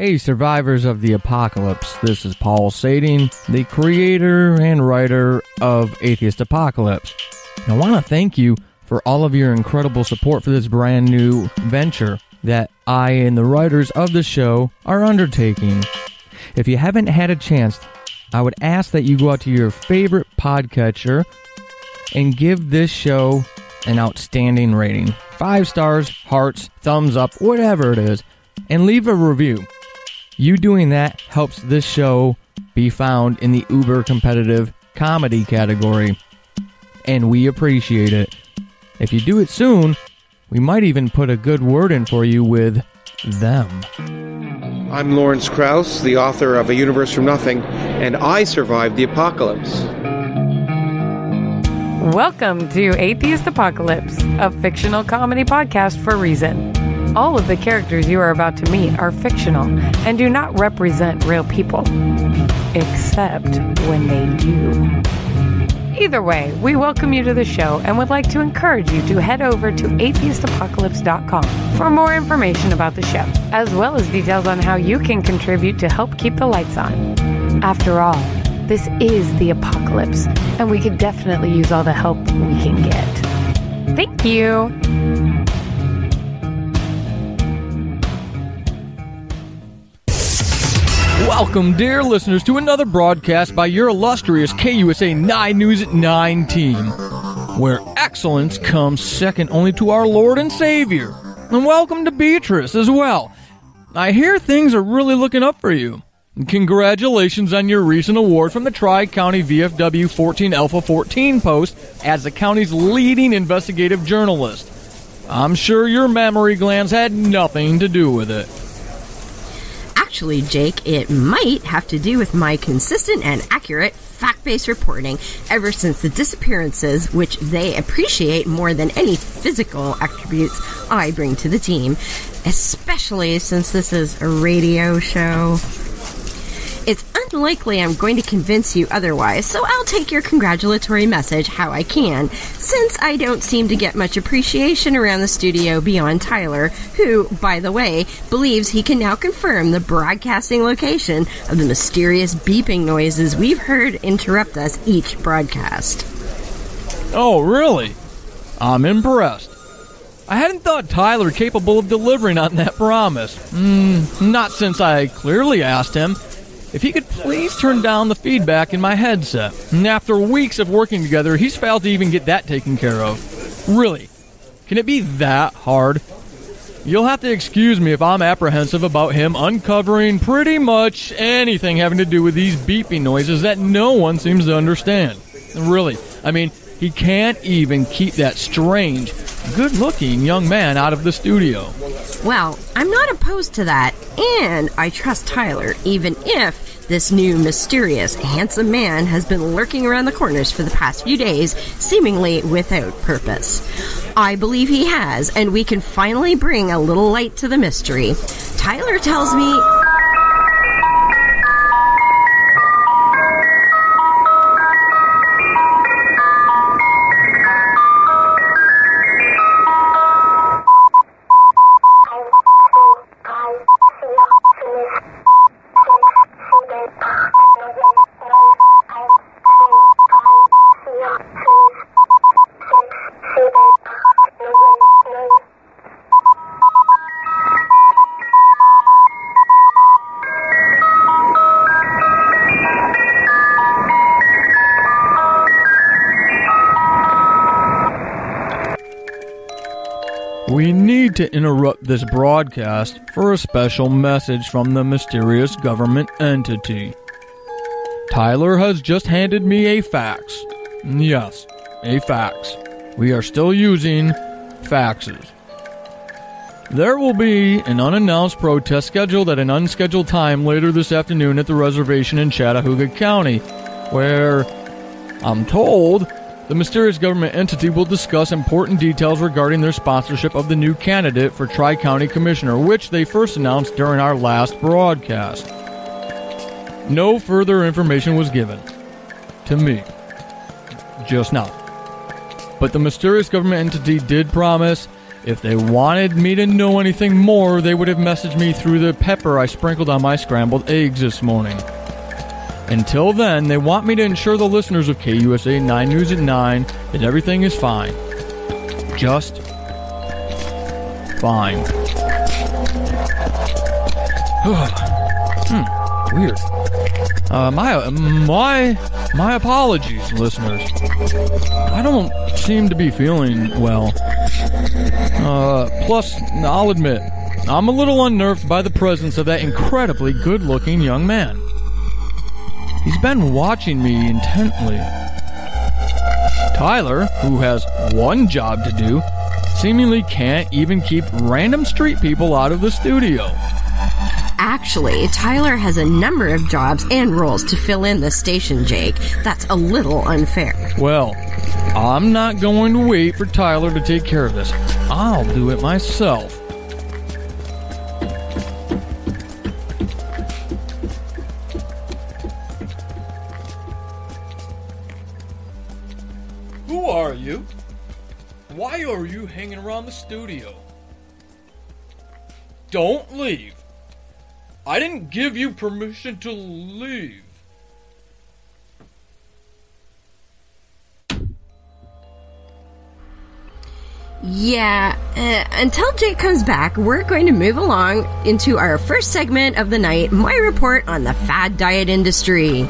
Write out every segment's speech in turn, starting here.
Hey, survivors of the apocalypse, this is Paul Sading, the creator and writer of Atheist Apocalypse. I want to thank you for all of your incredible support for this brand new venture that I and the writers of the show are undertaking. If you haven't had a chance, I would ask that you go out to your favorite podcatcher and give this show an outstanding rating. 5 stars, hearts, thumbs up, whatever it is, and leave a review. You doing that helps this show be found in the uber competitive comedy category, and we appreciate it. If you do it soon, we might even put a good word in for you with them. I'm Lawrence Krauss, the author of A Universe from Nothing, and I survived the apocalypse. Welcome to Atheist Apocalypse, a fictional comedy podcast for Reason. All of the characters you are about to meet are fictional and do not represent real people, except when they do. Either way, we welcome you to the show and would like to encourage you to head over to atheistapocalypse.com for more information about the show, as well as details on how you can contribute to help keep the lights on. After all, this is the apocalypse, and we could definitely use all the help we can get. Thank you! Welcome, dear listeners, to another broadcast by your illustrious KUSA 9 News at 9 team, where excellence comes second only to our Lord and Savior. And welcome to Beatrice as well. I hear things are really looking up for you. Congratulations on your recent award from the Tri-County VFW 14 Alpha 14 Post as the county's leading investigative journalist. I'm sure your mammary glands had nothing to do with it. Actually, Jake, it might have to do with my consistent and accurate fact-based reporting ever since the disappearances, which they appreciate more than any physical attributes I bring to the team, especially since this is a radio show. It's unlikely I'm going to convince you otherwise, so I'll take your congratulatory message how I can, since I don't seem to get much appreciation around the studio beyond Tyler, who, by the way, believes he can now confirm the broadcasting location of the mysterious beeping noises we've heard interrupt us each broadcast. Oh, really? I'm impressed. I hadn't thought Tyler capable of delivering on that promise. Not since I clearly asked him if he could please turn down the feedback in my headset. And after weeks of working together, he's failed to even get that taken care of. Really? Can it be that hard? You'll have to excuse me if I'm apprehensive about him uncovering pretty much anything having to do with these beeping noises that no one seems to understand. Really, I mean, he can't even keep that strange, good-looking young man out of the studio. Well, I'm not opposed to that, and I trust Tyler, even if this new, mysterious, handsome man has been lurking around the corners for the past few days, seemingly without purpose. I believe he has, and we can finally bring a little light to the mystery. Tyler tells me... We need to interrupt this broadcast for a special message from the mysterious government entity. Tyler has just handed me a fax. Yes, a fax. We are still using faxes. There will be an unannounced protest scheduled at an unscheduled time later this afternoon at the reservation in Chattahooga County, where, I'm told, the mysterious government entity will discuss important details regarding their sponsorship of the new candidate for Tri-County Commissioner, which they first announced during our last broadcast. No further information was given to me just now. But the mysterious government entity did promise If they wanted me to know anything more, they would have messaged me through the pepper I sprinkled on my scrambled eggs this morning. Until then, they want me to ensure the listeners of KUSA 9 News at 9 that everything is fine. Just fine. Weird. My apologies, listeners. I don't seem to be feeling well. Plus, I'll admit, I'm a little unnerved by the presence of that incredibly good-looking young man. He's been watching me intently. Tyler, who has one job to do, seemingly can't even keep random street people out of the studio. Actually, Tyler has a number of jobs and roles to fill in the station, Jake. That's a little unfair. Well, I'm not going to wait for Tyler to take care of this. I'll do it myself. Who are you? Why are you hanging around the studio? Don't leave. I didn't give you permission to leave. Yeah, until Jake comes back, we're going to move along into our first segment of the night, my report on the fad diet industry.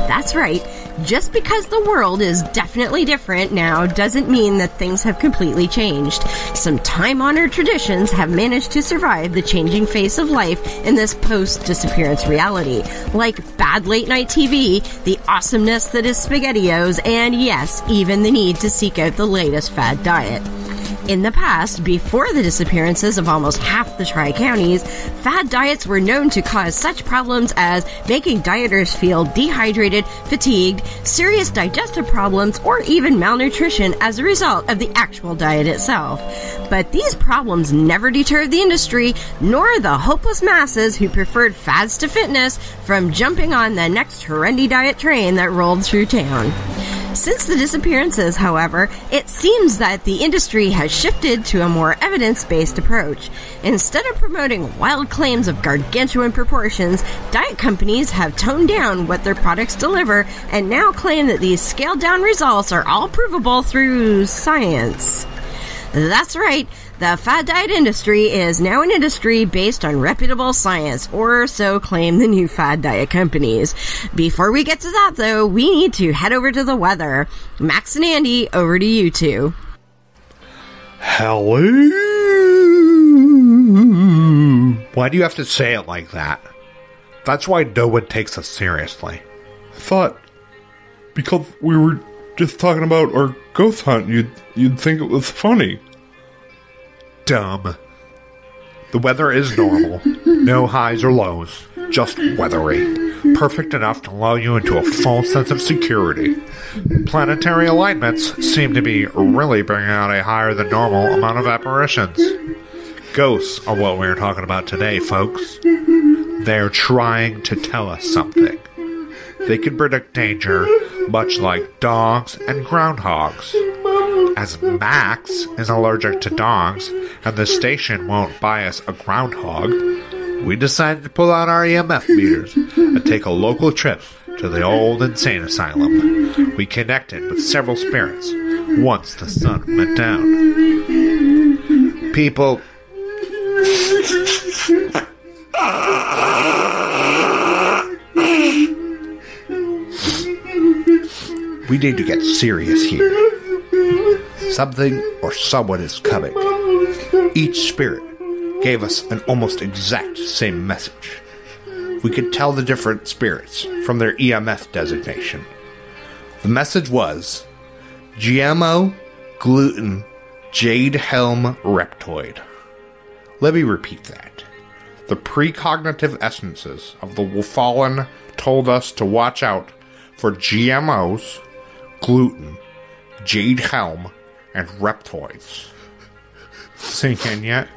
That's right. Just because the world is definitely different now doesn't mean that things have completely changed. Some time-honored traditions have managed to survive the changing face of life in this post-disappearance reality, like bad late-night TV, the awesomeness that is SpaghettiOs, and yes, even the need to seek out the latest fad diet. In the past, before the disappearances of almost half the Tri-Counties, fad diets were known to cause such problems as making dieters feel dehydrated, fatigued, serious digestive problems, or even malnutrition as a result of the actual diet itself. But these problems never deterred the industry, nor the hopeless masses who preferred fads to fitness from jumping on the next trendy diet train that rolled through town. Since the disappearances, however, it seems that the industry has shifted to a more evidence-based approach. Instead of promoting wild claims of gargantuan proportions, diet companies have toned down what their products deliver and now claim that these scaled-down results are all provable through science. That's right. The fad diet industry is now an industry based on reputable science, or so claim the new fad diet companies. Before we get to that, though, we need to head over to the weather. Max and Andy, over to you two. Hello? Why do you have to say it like that? That's why no one takes us seriously. I thought, because we were just talking about our ghost hunt, you'd think it was funny. Dumb. The weather is normal. No highs or lows. Just weathery. Perfect enough to lull you into a false sense of security. Planetary alignments seem to be really bringing out a higher than normal amount of apparitions. Ghosts are what we're talking about today, folks. They're trying to tell us something. They can predict danger, much like dogs and groundhogs. As Max is allergic to dogs, and the station won't buy us a groundhog, we decided to pull out our EMF meters and take a local trip to the old insane asylum. We connected with several spirits once the sun went down. People... We need to get serious here. Something or someone is coming. Each spirit gave us an almost exact same message. We could tell the different spirits from their EMF designation. The message was GMO, gluten, jade helm reptoid. Let me repeat that. The precognitive essences of the fallen told us to watch out for GMOs, gluten, jade helm, and reptoids. Sink in yet?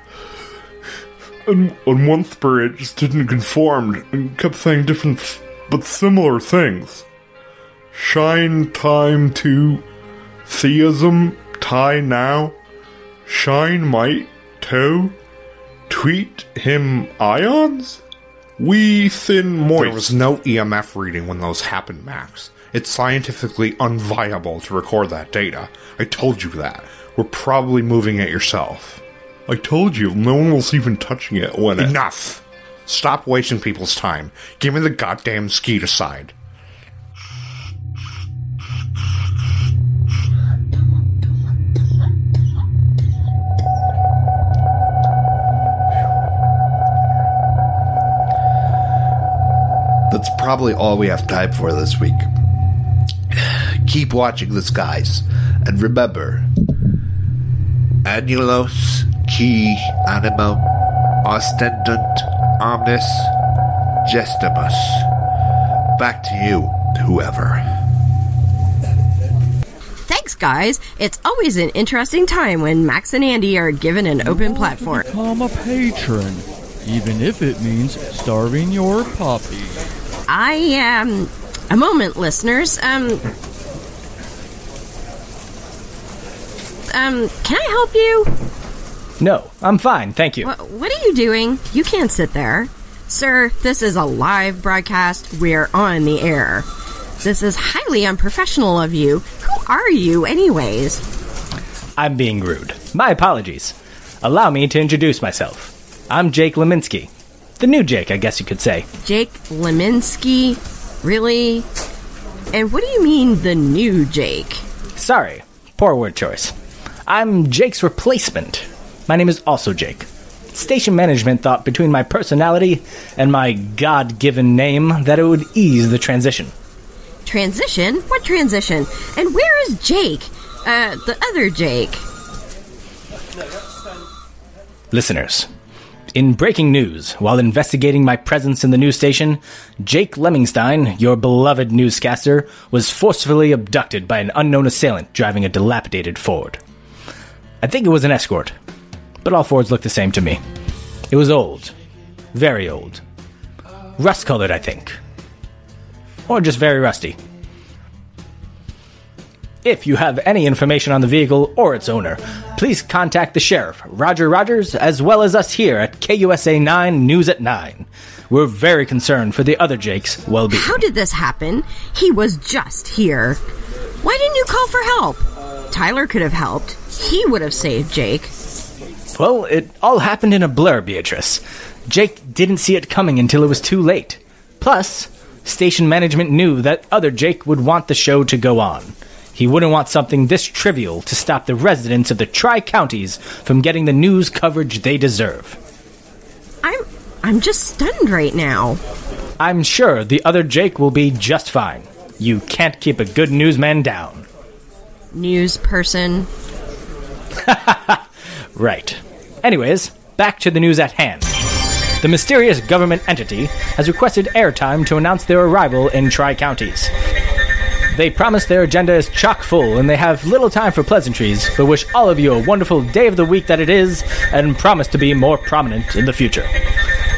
And one spirit just didn't conform and kept saying different but similar things. Shine time to theism, tie now. Shine might toe? Tweet him ions? Wee thin moist. There was no EMF reading when those happened, Max. It's scientifically unviable to record that data. I told you that. We're probably moving it yourself. I told you, no one was even touching it when Enough! Stop wasting people's time. Give me the goddamn skeet aside. That's probably all we have time for this week. Keep watching the skies, and remember, annulos qui animum ostendunt omnis gestimus. Back to you, whoever. Thanks, guys. It's always an interesting time when Max and Andy are given an open platform. Become a patron, even if it means starving your puppy. A moment, listeners. Can I help you? No, I'm fine, thank you. What are you doing? You can't sit there. Sir, this is a live broadcast. We're on the air. This is highly unprofessional of you. Who are you, anyways? I'm being rude. My apologies. Allow me to introduce myself. I'm Jake Leminski. The new Jake, I guess you could say. Jake Leminski? Really? And what do you mean, the new Jake? Sorry, poor word choice. I'm Jake's replacement. My name is also Jake. Station management thought between my personality and my God-given name that it would ease the transition. Transition? What transition? And where is Jake? The other Jake. Listeners, in breaking news, while investigating my presence in the news station, Jake Lemingstein, your beloved newscaster, was forcefully abducted by an unknown assailant driving a dilapidated Ford. I think it was an escort, but all Fords looked the same to me. It was old. Very old. Rust-colored, I think. Or just very rusty. If you have any information on the vehicle or its owner, please contact the sheriff, Roger Rogers, as well as us here at KUSA 9 News at 9. We're very concerned for the other Jake's well-being. How did this happen? He was just here. Why didn't you call for help? Tyler could have helped. He would have saved Jake. Well, it all happened in a blur, Beatrice. Jake didn't see it coming until it was too late. Plus, station management knew that other Jake would want the show to go on. He wouldn't want something this trivial to stop the residents of the Tri-Counties from getting the news coverage they deserve. I'm just stunned right now. I'm sure the other Jake will be just fine. You can't keep a good newsman down. News person. Right. Anyways, back to the news at hand. The mysterious government entity has requested airtime to announce their arrival in Tri-Counties. They promise their agenda is chock full and they have little time for pleasantries, but wish all of you a wonderful day of the week that it is and promise to be more prominent in the future.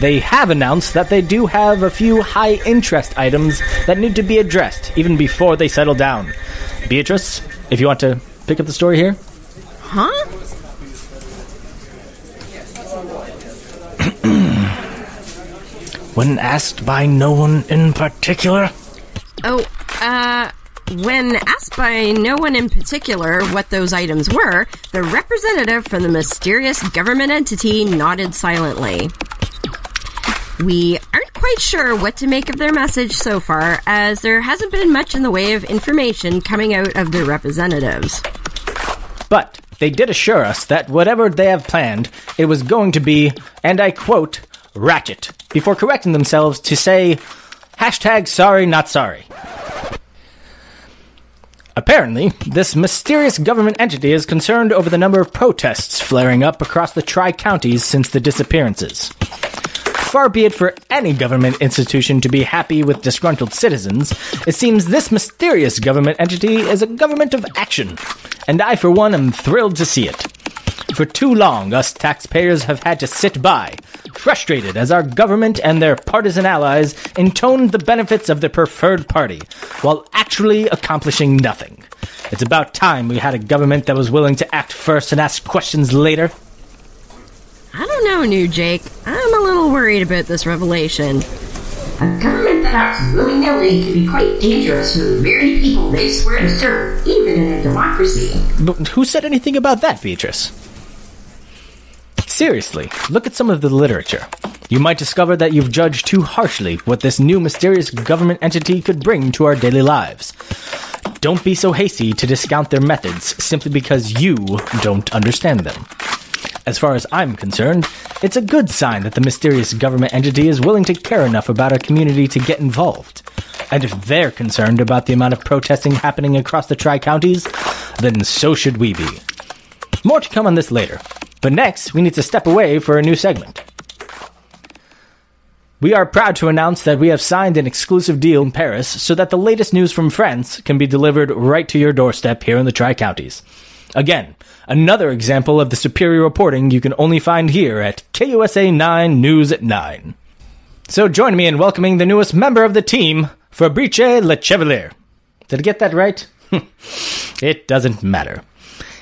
They have announced that they do have a few high-interest items that need to be addressed even before they settle down. Beatrice, if you want to pick up the story here. Huh? When asked by no one in particular? When asked by no one in particular what those items were, the representative from the mysterious government entity nodded silently. We aren't quite sure what to make of their message so far, as there hasn't been much in the way of information coming out of their representatives. But they did assure us that whatever they have planned, it was going to be, and I quote, ratchet, before correcting themselves to say, #sorry not sorry. Apparently, this mysterious government entity is concerned over the number of protests flaring up across the Tri-Counties since the disappearances. Far be it for any government institution to be happy with disgruntled citizens, it seems this mysterious government entity is a government of action, and I for one am thrilled to see it. For too long, us taxpayers have had to sit by, frustrated as our government and their partisan allies intoned the benefits of the preferred party, while actually accomplishing nothing. It's about time we had a government that was willing to act first and ask questions later. I don't know, New Jake. I'm a little worried about this revelation. A government that acts willy-nilly can be quite dangerous for the very people they swear to serve, even in a democracy. But who said anything about that, Beatrice? Seriously, look at some of the literature. You might discover that you've judged too harshly what this new mysterious government entity could bring to our daily lives. Don't be so hasty to discount their methods simply because you don't understand them. As far as I'm concerned, it's a good sign that the mysterious government entity is willing to care enough about our community to get involved. And if they're concerned about the amount of protesting happening across the Tri-Counties, then so should we be. More to come on this later. But next, we need to step away for a new segment. We are proud to announce that we have signed an exclusive deal in Paris so that the latest news from France can be delivered right to your doorstep here in the Tri-Counties. Again, another example of the superior reporting you can only find here at KUSA 9 News at 9. So join me in welcoming the newest member of the team, Fabrice Lechevalier. Did I get that right? It doesn't matter.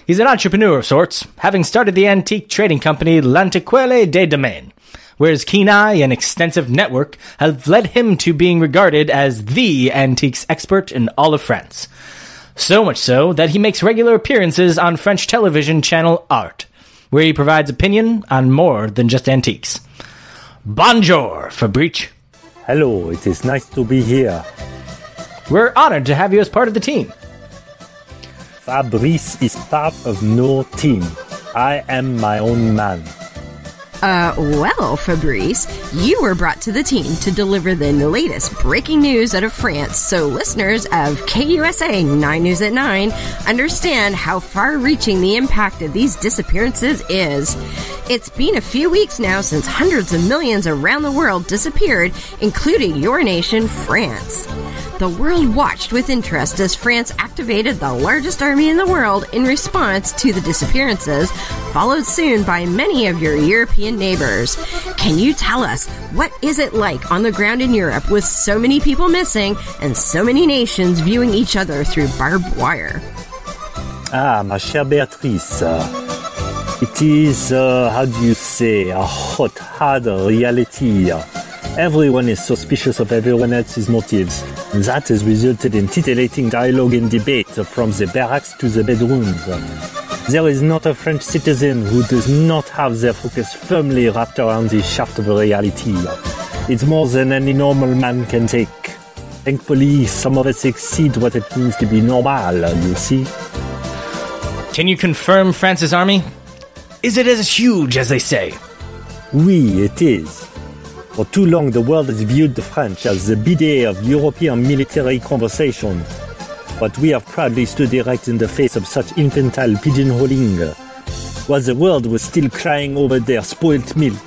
He's an entrepreneur of sorts, having started the antique trading company L'Antiquaire des Domaines, where his keen eye and extensive network have led him to being regarded as the antiques expert in all of France. So much so that he makes regular appearances on French television channel Art, where he provides opinion on more than just antiques. Bonjour, Fabrice. Hello, it is nice to be here. We're honored to have you as part of the team. Fabrice is part of no team. I am my own man. Well, Fabrice, you were brought to the team to deliver the latest breaking news out of France, so listeners of KUSA 9 News at 9 understand how far-reaching the impact of these disappearances is. It's been a few weeks now since hundreds of millions around the world disappeared, including your nation, France. The world watched with interest as France activated the largest army in the world in response to the disappearances, followed soon by many of your European neighbors. Can you tell us, what is it like on the ground in Europe with so many people missing and so many nations viewing each other through barbed wire? Ah, ma chère Béatrice. It is, how do you say, a hot, hard reality. Everyone is suspicious of everyone else's motives, and that has resulted in titillating dialogue and debate from the barracks to the bedrooms. There is not a French citizen who does not have their focus firmly wrapped around the shaft of reality. It's more than any normal man can take. Thankfully, some of us exceed what it means to be normal, you see. Can you confirm France's army? Is it as huge as they say? Oui, it is. For too long, the world has viewed the French as the bidet of European military conversations. But we have proudly stood erect in the face of such infantile pigeonholing. While the world was still crying over their spoilt milk,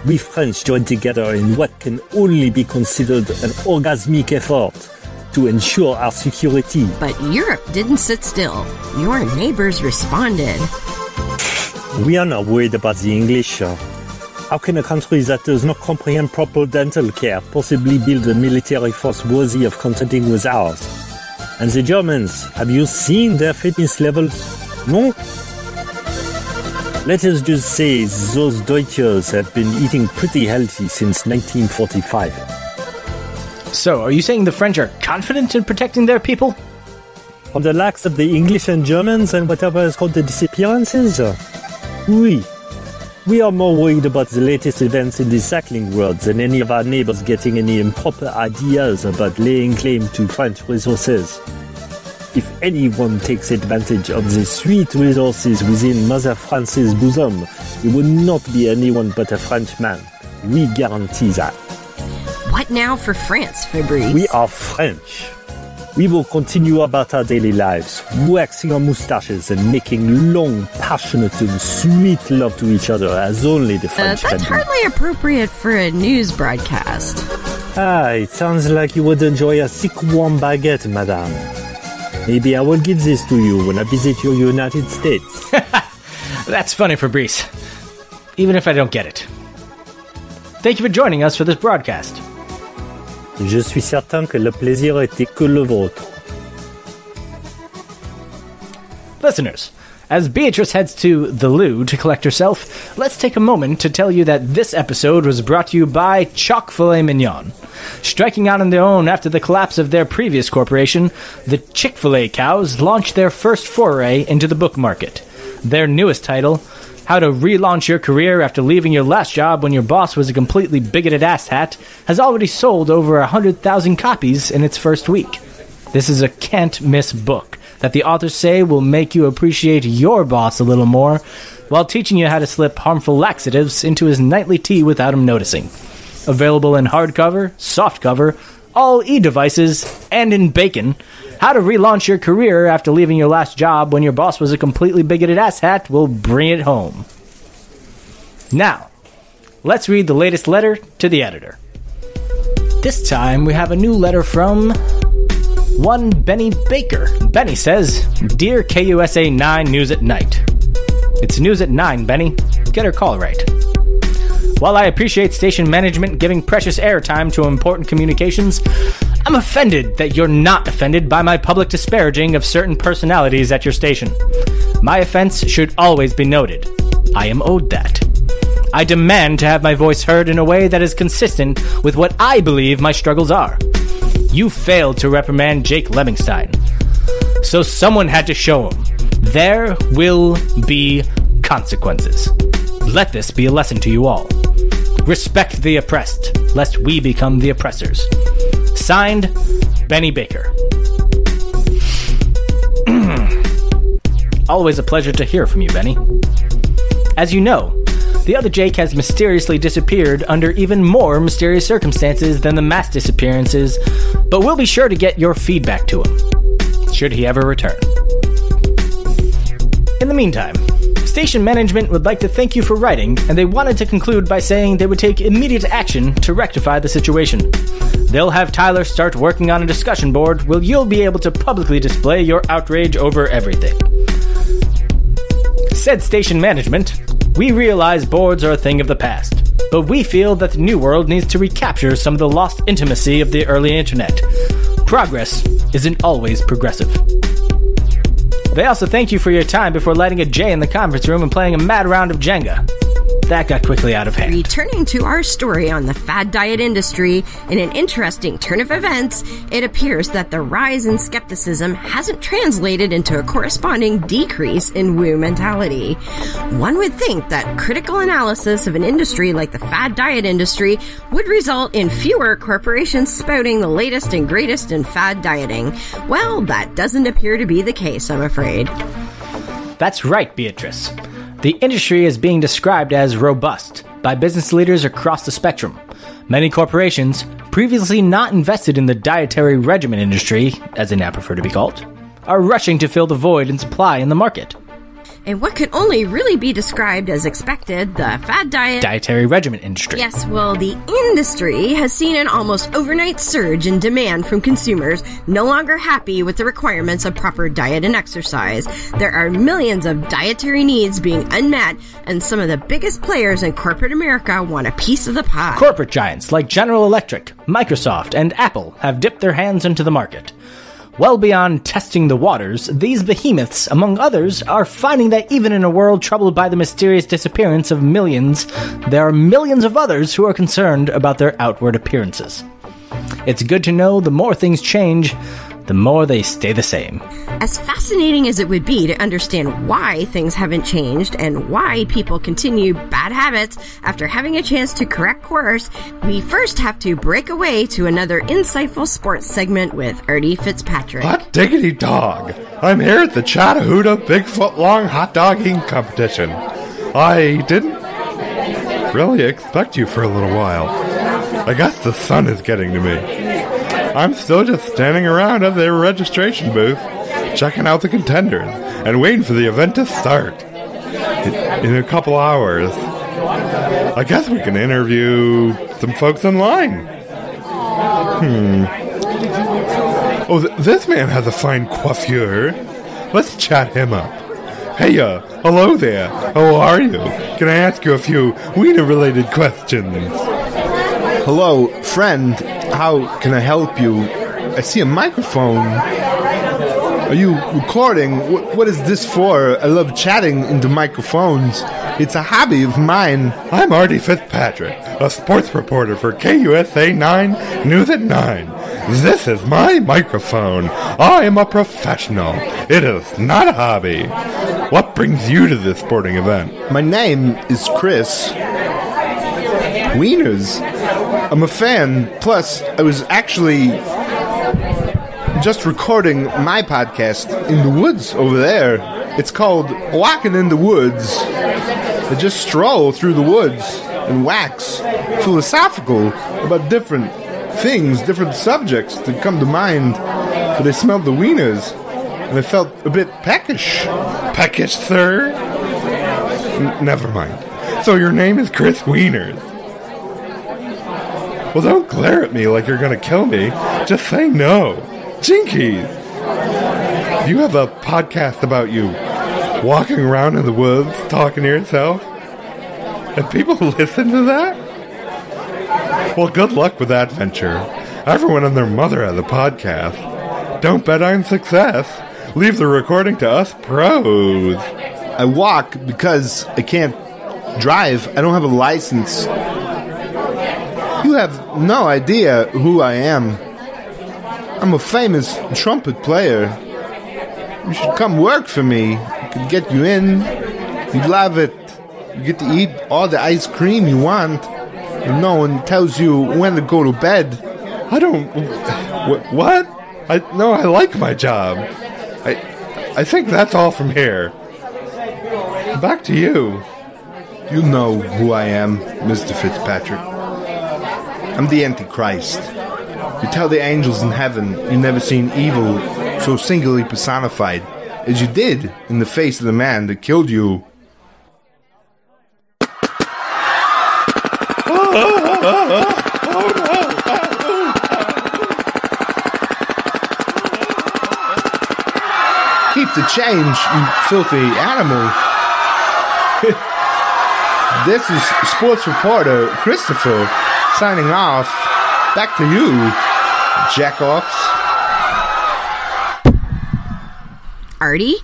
we French joined together in what can only be considered an orgasmic effort to ensure our security. But Europe didn't sit still. Your neighbors responded. We are not worried about the English. How can a country that does not comprehend proper dental care possibly build a military force worthy of contending with ours? And the Germans, have you seen their fitness levels? No? Let us just say those Deutschers have been eating pretty healthy since 1945. So, are you saying the French are confident in protecting their people? From the lacks of the English and Germans and whatever is called the disappearances? Oui. We are more worried about the latest events in the cycling world than any of our neighbors getting any improper ideas about laying claim to French resources. If anyone takes advantage of the sweet resources within Mother France's bosom, it would not be anyone but a Frenchman. We guarantee that. What now for France, Fabrice? We are French. We will continue about our daily lives, waxing our moustaches and making long, passionate and sweet love to each other as only the French can do. That's hardly appropriate for a news broadcast. Ah, it sounds like you would enjoy a thick, warm baguette, madame. Maybe I will give this to you when I visit your United States. That's funny, Fabrice. Even if I don't get it. Thank you for joining us for this broadcast. Je suis certain que le plaisir était que le vôtre. Listeners, as Beatrice heads to the loo to collect herself, let's take a moment to tell you that this episode was brought to you by Chock-filet Mignon. Striking out on their own after the collapse of their previous corporation, the Chick-fil-A cows launched their first foray into the book market. Their newest title, How to Relaunch Your Career After Leaving Your Last Job When Your Boss Was a Completely Bigoted Asshat, has already sold over 100,000 copies in its first week. This is a can't-miss book that the authors say will make you appreciate your boss a little more, while teaching you how to slip harmful laxatives into his nightly tea without him noticing. Available in hardcover, softcover, all e-devices, and in bacon, How to Relaunch Your Career After Leaving Your Last Job When Your Boss Was a Completely Bigoted Asshat will bring it home. Now, let's read the latest letter to the editor. This time we have a new letter from one Benny Baker. Benny says, Dear KUSA 9 News at Night. It's News at 9, Benny. Get her call right. While I appreciate station management giving precious airtime to important communications, I'm offended that you're not offended by my public disparaging of certain personalities at your station. My offense should always be noted. I am owed that. I demand to have my voice heard in a way that is consistent with what I believe my struggles are. You failed to reprimand Jake Lemmingstein, so someone had to show him. There will be consequences. Let this be a lesson to you all. Respect the oppressed, lest we become the oppressors. Signed, Benny Baker. Always a pleasure to hear from you, Benny. As you know, the other Jake has mysteriously disappeared under even more mysterious circumstances than the mass disappearances, but we'll be sure to get your feedback to him, should he ever return. In the meantime, station management would like to thank you for writing, and they wanted to conclude by saying they would take immediate action to rectify the situation. They'll have Tyler start working on a discussion board where you'll be able to publicly display your outrage over everything. Said station management, we realize boards are a thing of the past, but we feel that the new world needs to recapture some of the lost intimacy of the early internet. Progress isn't always progressive. They also thank you for your time before lighting a J in the conference room and playing a mad round of Jenga. That got quickly out of hand. Returning to our story on the fad diet industry, in an interesting turn of events, it appears that the rise in skepticism hasn't translated into a corresponding decrease in woo mentality. One would think that critical analysis of an industry like the fad diet industry would result in fewer corporations spouting the latest and greatest in fad dieting. Well, that doesn't appear to be the case, I'm afraid. That's right, Beatrice. The industry is being described as robust by business leaders across the spectrum. Many corporations, previously not invested in the dietary regimen industry, as they now prefer to be called, are rushing to fill the void in supply in the market. And what could only really be described as expected, the fad dietary regimen industry. Yes, well, the industry has seen an almost overnight surge in demand from consumers no longer happy with the requirements of proper diet and exercise. There are millions of dietary needs being unmet, and some of the biggest players in corporate America want a piece of the pie. Corporate giants like General Electric, Microsoft, and Apple have dipped their hands into the market. Well beyond testing the waters, these behemoths, among others, are finding that even in a world troubled by the mysterious disappearance of millions, there are millions of others who are concerned about their outward appearances. It's good to know the more things change, the more they stay the same. As fascinating as it would be to understand why things haven't changed and why people continue bad habits after having a chance to correct course, we first have to break away to another insightful sports segment with Artie Fitzpatrick. Hot diggity dog! I'm here at the Chattahoochee Bigfoot Long Hot Dog Eating Competition. I didn't really expect you for a little while. I guess the sun is getting to me. I'm still just standing around at the registration booth, checking out the contenders, and waiting for the event to start. In a couple hours. I guess we can interview some folks online. Oh, this man has a fine coiffure. Let's chat him up. Hey, hello there. How are you? Can I ask you a few wiener-related questions? Hello, friend. How can I help you? I see a microphone. Are you recording? What is this for? I love chatting into microphones. It's a hobby of mine. I'm Artie Fitzpatrick, a sports reporter for KUSA 9 News at 9. This is my microphone. I am a professional. It is not a hobby. What brings you to this sporting event? My name is Chris. Wieners. I'm a fan. Plus, I was actually just recording my podcast in the woods over there. It's called Walking in the Woods. I just stroll through the woods and wax philosophical about different things, different subjects that come to mind. But I smelled the wieners, and I felt a bit peckish. Peckish, sir? Never mind. So your name is Chris Wieners. Well, don't glare at me like you're gonna kill me. Just say no. Jinkies! You have a podcast about you walking around in the woods, talking to yourself? And people listen to that? Well, good luck with that venture. Everyone and their mother has a podcast. Don't bet on success. Leave the recording to us pros. I walk because I can't drive. I don't have a license. You have no idea who I am. I'm a famous trumpet player. You should come work for me. I could get you in. You'd love it. You get to eat all the ice cream you want. And no one tells you when to go to bed. I don't... What? I like my job. I think that's all from here. Back to you. You know who I am, Mr. Fitzpatrick. I'm the Antichrist. You tell the angels in heaven you've never seen evil so singularly personified as you did in the face of the man that killed you. Keep the change, you filthy animal. This is sports reporter Christopher signing off. Back to you, jack-offs. Artie?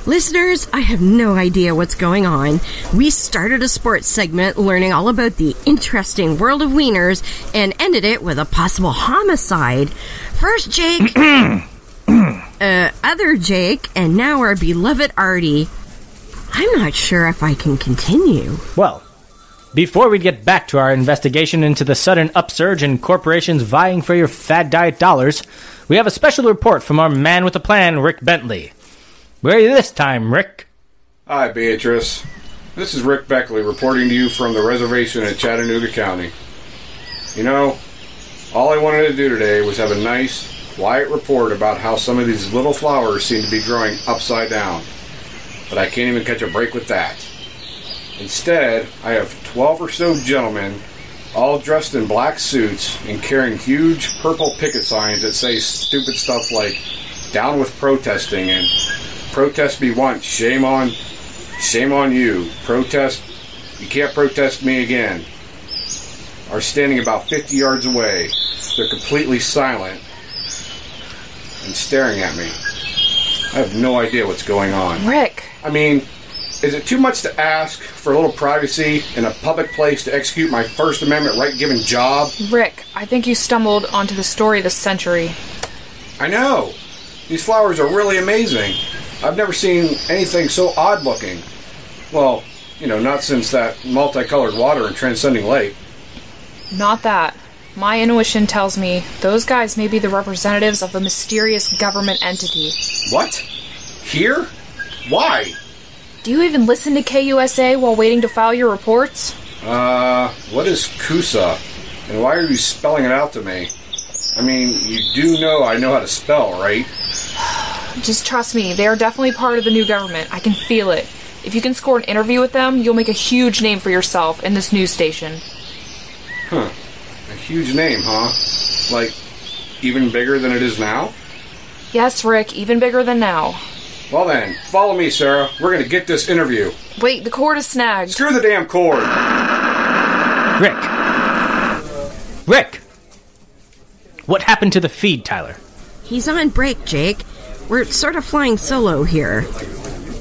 Listeners, I have no idea what's going on. We started a sports segment learning all about the interesting world of wieners and ended it with a possible homicide. First Jake, other Jake, and now our beloved Artie. I'm not sure if I can continue. Well, before we get back to our investigation into the sudden upsurge in corporations vying for your fad diet dollars, we have a special report from our man with a plan, Rick Bentley. Where are you this time, Rick? Hi, Beatrice. This is Rick Beckley reporting to you from the reservation in Chattanooga County. You know, all I wanted to do today was have a nice, quiet report about how some of these little flowers seem to be growing upside down. But I can't even catch a break with that. Instead, I have 12 or so gentlemen, all dressed in black suits and carrying huge purple picket signs that say stupid stuff like, "Down with protesting," and "Protest me once, shame on you. Protest, you can't protest me again," are standing about 50 yards away. They're completely silent and staring at me. I have no idea what's going on. Rick. I mean, is it too much to ask for a little privacy in a public place to execute my First Amendment right-given job? Rick, I think you stumbled onto the story of the century. I know. These flowers are really amazing. I've never seen anything so odd-looking. Well, you know, not since that multicolored water in Transcending Lake. Not that. My intuition tells me those guys may be the representatives of a mysterious government entity. What? Here? Why? Do you even listen to KUSA while waiting to file your reports? What is KUSA? And why are you spelling it out to me? I mean, you do know I know how to spell, right? Just trust me, they are definitely part of the new government. I can feel it. If you can score an interview with them, you'll make a huge name for yourself in this news station. Huh. A huge name, huh? Like, even bigger than it is now? Yes, Rick, even bigger than now. Well then, follow me, Sarah. We're gonna get this interview. Wait, the cord is snagged. Screw the damn cord! Rick! What happened to the feed, Tyler? He's on break, Jake. We're sort of flying solo here.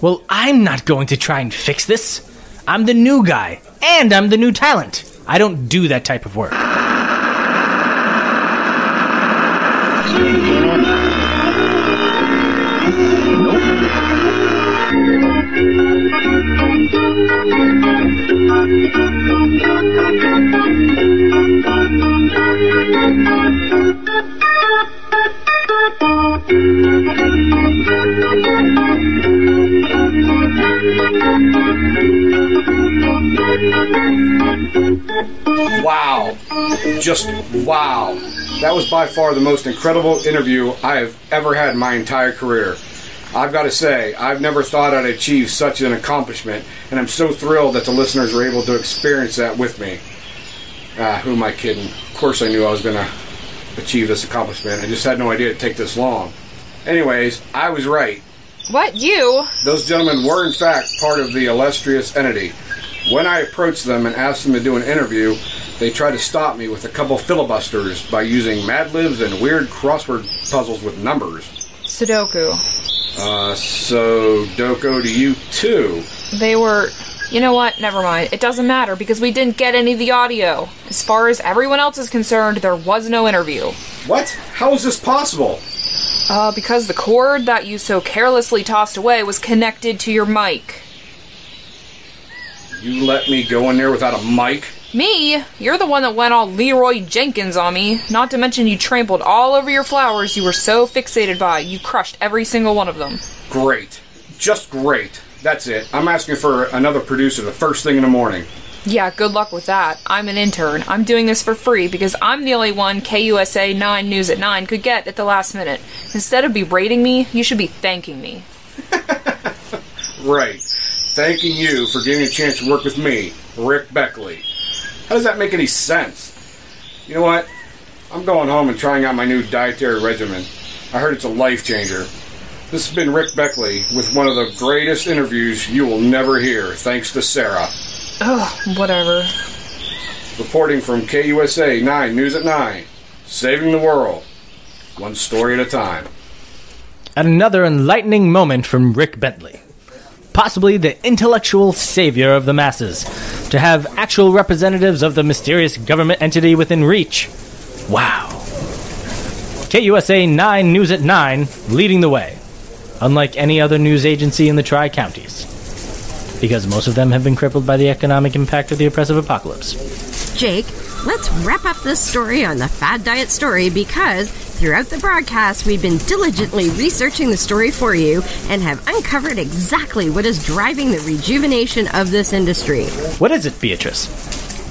Well, I'm not going to try and fix this. I'm the new guy, and I'm the new talent. I don't do that type of work. Wow. Just wow. That was by far the most incredible interview I have ever had in my entire career. I've got to say, I've never thought I'd achieve such an accomplishment, and I'm so thrilled that the listeners were able to experience that with me. Who am I kidding? Of course I knew I was going to achieve this accomplishment. I just had no idea it'd take this long. Anyways, I was right. What, you? Those gentlemen were in fact part of the illustrious entity. When I approached them and asked them to do an interview, they tried to stop me with a couple filibusters by using Mad Libs and weird crossword puzzles with numbers. Sudoku. Sudoku to you too. They were... You know what? Never mind. It doesn't matter because we didn't get any of the audio. As far as everyone else is concerned, there was no interview. What? How is this possible? Because the cord that you so carelessly tossed away was connected to your mic. You let me go in there without a mic? Me? You're the one that went all Leroy Jenkins on me. Not to mention you trampled all over your flowers you were so fixated by. You crushed every single one of them. Great. Just great. That's it. I'm asking for another producer the first thing in the morning. Yeah, good luck with that. I'm an intern. I'm doing this for free because I'm the only one KUSA 9 News at 9 could get at the last minute. Instead of berating me, you should be thanking me. Right. Thanking you for getting a chance to work with me, Rick Beckley. How does that make any sense? You know what? I'm going home and trying out my new dietary regimen. I heard it's a life changer. This has been Rick Beckley with one of the greatest interviews you will never hear, thanks to Sarah. Ugh, whatever. Reporting from KUSA 9 News at 9. Saving the world. One story at a time. And another enlightening moment from Rick Bentley. Possibly the intellectual savior of the masses. To have actual representatives of the mysterious government entity within reach. Wow. KUSA 9 News at 9 leading the way. Unlike any other news agency in the Tri-Counties. Because most of them have been crippled by the economic impact of the oppressive apocalypse. Jake, let's wrap up this story on the fad diet story because throughout the broadcast we've been diligently researching the story for you and have uncovered exactly what is driving the rejuvenation of this industry. What is it, Beatrice?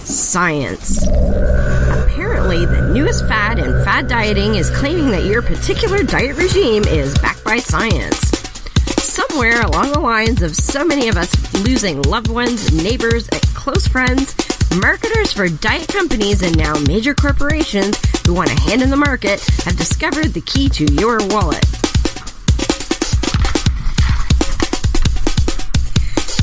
Science. Apparently, the newest fad in fad dieting is claiming that your particular diet regime is backed by science. Somewhere along the lines of so many of us losing loved ones, neighbors, and close friends, marketers for diet companies and now major corporations who want a hand in the market have discovered the key to your wallet.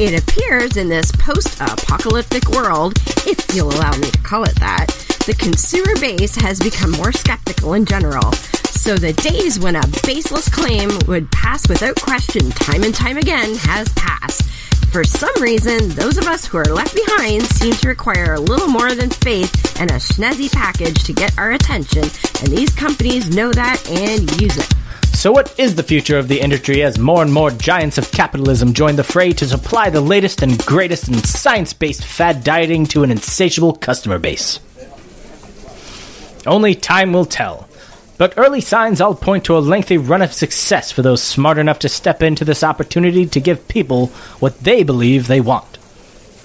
It appears in this post-apocalyptic world, if you'll allow me to call it that, the consumer base has become more skeptical in general. So the days when a baseless claim would pass without question time and time again has passed. For some reason, those of us who are left behind seem to require a little more than faith and a snazzy package to get our attention, and these companies know that and use it. So what is the future of the industry as more and more giants of capitalism join the fray to supply the latest and greatest in science-based fad dieting to an insatiable customer base? Only time will tell. But early signs all point to a lengthy run of success for those smart enough to step into this opportunity to give people what they believe they want.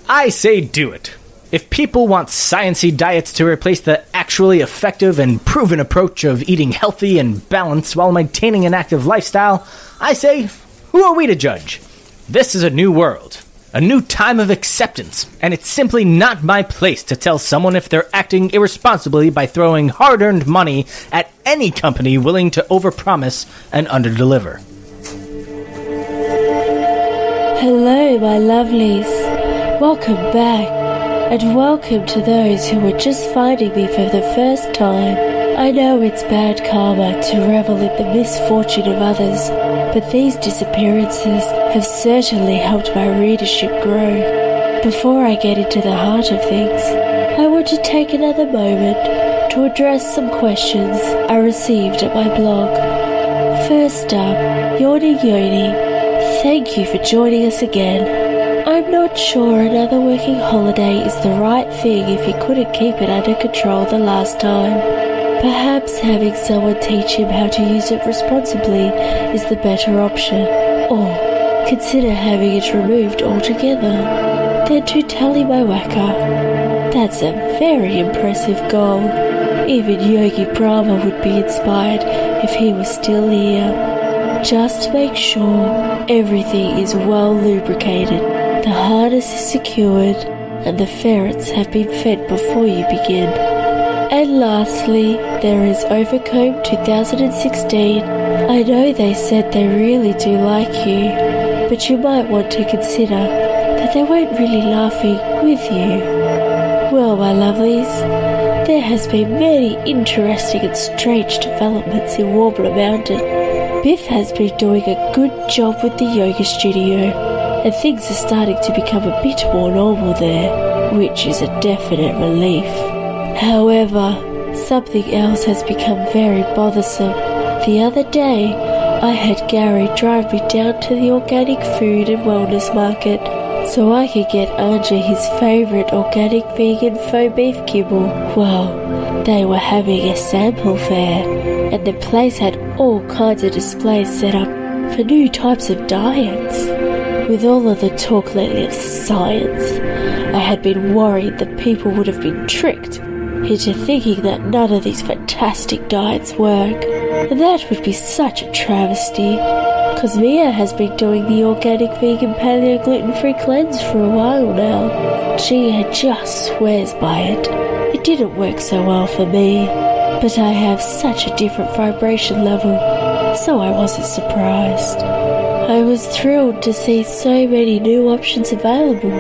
I say do it. If people want science-y diets to replace the actually effective and proven approach of eating healthy and balanced while maintaining an active lifestyle, I say, who are we to judge? This is a new world. A new time of acceptance, and it's simply not my place to tell someone if they're acting irresponsibly by throwing hard-earned money at any company willing to overpromise and underdeliver. Hello, my lovelies. Welcome back. and welcome to those who are just finding me for the first time. I know it's bad karma to revel in the misfortune of others, but these disappearances have certainly helped my readership grow. Before I get into the heart of things, I want to take another moment to address some questions I received at my blog. First up, Yoni Yoni, thank you for joining us again. I'm not sure another working holiday is the right thing if he couldn't keep it under control the last time. Perhaps having someone teach him how to use it responsibly is the better option, or consider having it removed altogether. Then to Tally my whacker. That's a very impressive goal. Even Yogi Brahma would be inspired if he was still here. Just make sure everything is well lubricated, the harness is secured, and the ferrets have been fed before you begin. And lastly, there is Overcomb 2016. I know they said they really do like you, but you might want to consider that they weren't really laughing with you. Well, my lovelies, there has been many interesting and strange developments in Warbler Mountain. Biff has been doing a good job with the yoga studio, and things are starting to become a bit more normal there, which is a definite relief. However, something else has become very bothersome. The other day, I had Gary drive me down to the organic food and wellness market so I could get Anja his favourite organic vegan faux beef kibble. Well, they were having a sample fair, and the place had all kinds of displays set up for new types of diets. With all of the talk lately of science, I had been worried that people would have been tricked into thinking that none of these fantastic diets work, and that would be such a travesty, because Mia has been doing the organic vegan paleo gluten-free cleanse for a while now. She just swears by it. It didn't work so well for me, but I have such a different vibration level, so I wasn't surprised. I was thrilled to see so many new options available.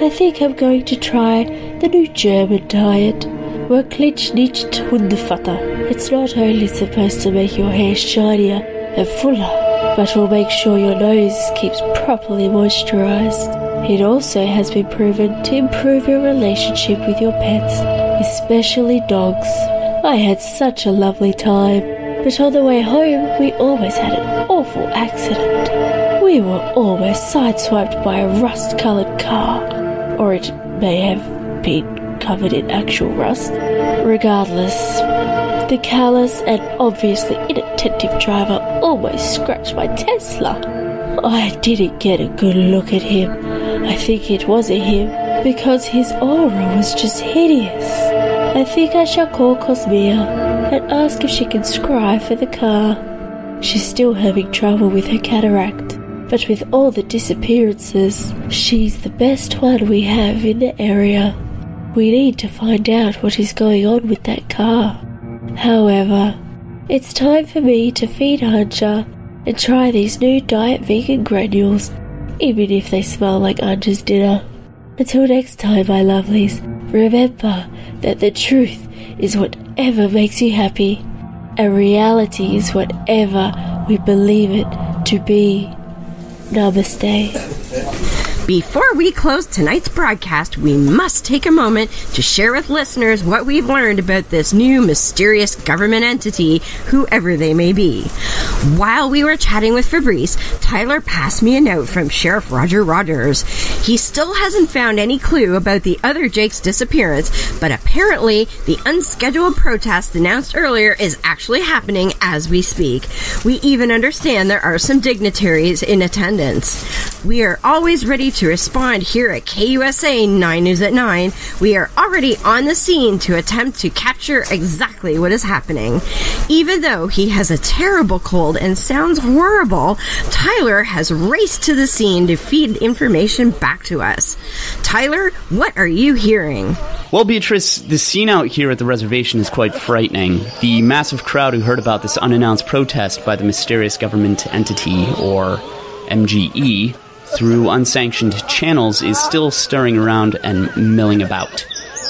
I think I'm going to try the new German diet. Wirklich nicht Hundefutter. It's not only supposed to make your hair shinier and fuller, but will make sure your nose keeps properly moisturized. It also has been proven to improve your relationship with your pets, especially dogs. I had such a lovely time, but on the way home we almost had an awful accident. We were almost sideswiped by a rust-coloured car, or it may have been covered in actual rust. Regardless, the callous and obviously inattentive driver almost scratched my Tesla. I didn't get a good look at him. I think it wasn't him, because his aura was just hideous. I think I shall call Cosmea and ask if she can scry for the car. She's still having trouble with her cataract, but with all the disappearances, she's the best one we have in the area. We need to find out what is going on with that car. However, it's time for me to feed Anja and try these new diet vegan granules, even if they smell like Anja's dinner. Until next time, my lovelies, remember that the truth is whatever makes you happy, and reality is whatever we believe it to be. Namaste. Before we close tonight's broadcast, we must take a moment to share with listeners what we've learned about this new mysterious government entity, whoever they may be. While we were chatting with Fabrice, Tyler passed me a note from Sheriff Roger Rogers. He still hasn't found any clue about the other Jake's disappearance, but apparently the unscheduled protest announced earlier is actually happening as we speak. We even understand there are some dignitaries in attendance. We are always ready to respond here at KUSA 9 News at 9. We are already on the scene to attempt to capture exactly what is happening. Even though he has a terrible cold and sounds horrible, Tyler has raced to the scene to feed information back to us. Tyler, what are you hearing? Well, Beatrice, the scene out here at the reservation is quite frightening. The massive crowd who heard about this unannounced protest by the mysterious government entity, or MGE, through unsanctioned channels is still stirring around and milling about.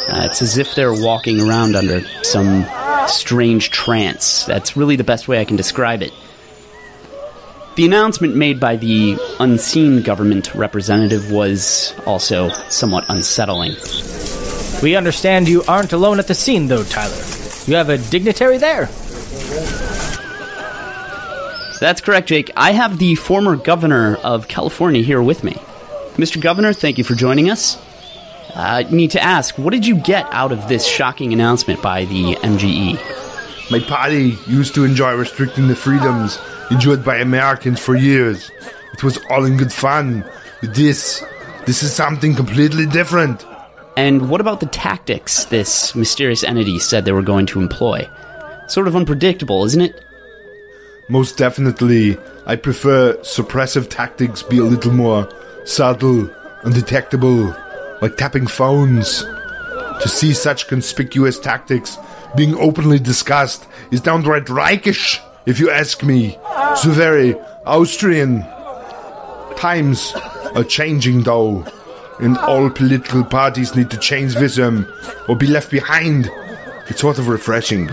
It's as if they're walking around under some strange trance. That's really the best way I can describe it. The announcement made by the unseen government representative was also somewhat unsettling. We understand you aren't alone at the scene, though, Tyler. You have a dignitary there. That's correct, Jake. I have the former governor of California here with me. Mr. Governor, thank you for joining us. I need to ask, what did you get out of this shocking announcement by the MGE? My party used to enjoy restricting the freedoms enjoyed by Americans for years. It was all in good fun. But this is something completely different. And what about the tactics this mysterious entity said they were going to employ? Sort of unpredictable, isn't it? Most definitely. I prefer suppressive tactics be a little more subtle, undetectable, like tapping phones. To see such conspicuous tactics being openly discussed is downright Reichish, if you ask me. So very Austrian. Times are changing, though, and all political parties need to change with them or be left behind. It's sort of refreshing.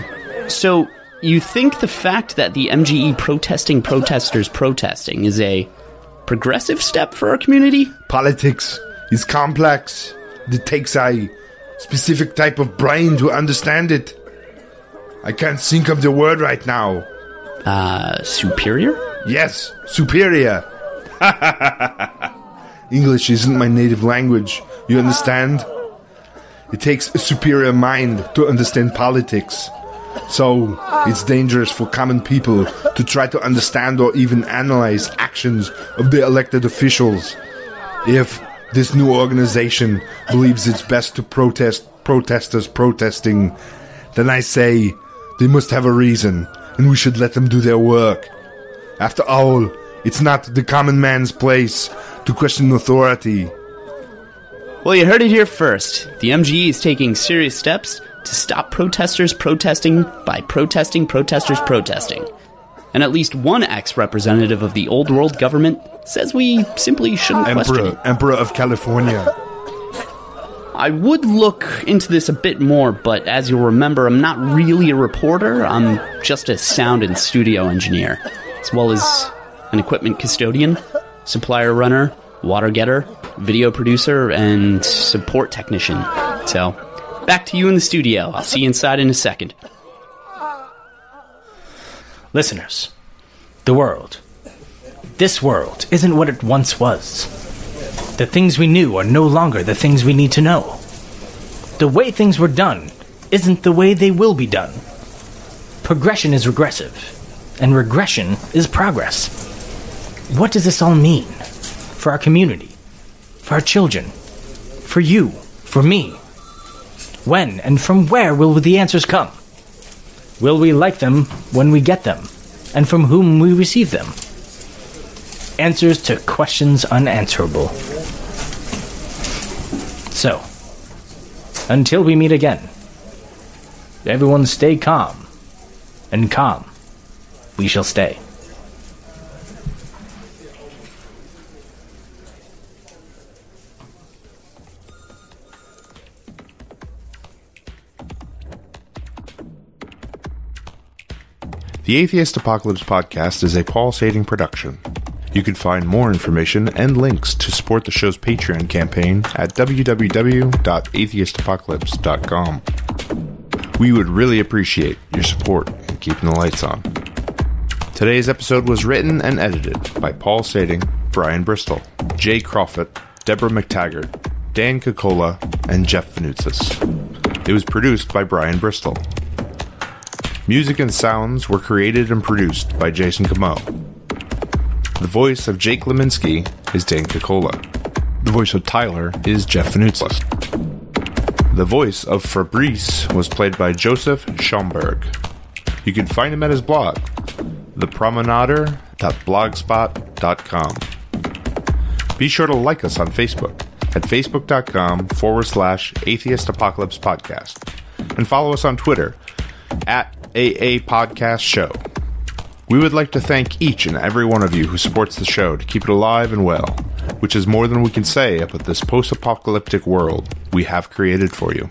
So, you think the fact that the MGE protesters protesting is a progressive step for our community? Politics is complex. It takes a specific type of brain to understand it. I can't think of the word right now. Superior? Yes, superior. English isn't my native language, you understand? It takes a superior mind to understand politics. So, it's dangerous for common people to try to understand or even analyze actions of the elected officials. If this new organization believes it's best to protest protesters protesting, then I say they must have a reason, and we should let them do their work. After all, it's not the common man's place to question authority. Well, you heard it here first. The MGE is taking serious steps to stop protesters protesting by protesting protesters protesting. And at least one ex-representative of the old world government says we simply shouldn't question it. Emperor of California. I would look into this a bit more, but as you'll remember, I'm not really a reporter. I'm just a sound and studio engineer, as well as an equipment custodian, supplier runner, water getter, video producer, and support technician. So, back to you in the studio. I'll see you inside in a second. Listeners, the world. This world isn't what it once was. The things we knew are no longer the things we need to know. The way things were done isn't the way they will be done. Progression is regressive, and regression is progress. What does this all mean? For our community, for our children, for you, for me? When and from where will the answers come? Will we like them when we get them, and from whom we receive them? Answers to questions unanswerable. So, until we meet again, everyone stay calm, and calm we shall stay. The Atheist Apocalypse podcast is a Paul Sading production. You can find more information and links to support the show's Patreon campaign at www.atheistapocalypse.com. We would really appreciate your support in keeping the lights on. Today's episode was written and edited by Paul Sading, Brian Bristol, Jay Crawford, Deborah McTaggart, Dan Kokola, and Jeff Vanutzis. It was produced by Brian Bristol. Music and sounds were created and produced by Jason Camo. The voice of Jake Leminski is Dan Kokola. The voice of Tyler is Jeff Vanutzis. The voice of Fabrice was played by Joseph Schomburg. You can find him at his blog, thepromenader.blogspot.com. Be sure to like us on Facebook at facebook.com/Atheist Apocalypse Podcast and follow us on Twitter at AA Podcast Show. We would like to thank each and every one of you who supports the show to keep it alive and well, which is more than we can say about this post-apocalyptic world we have created for you.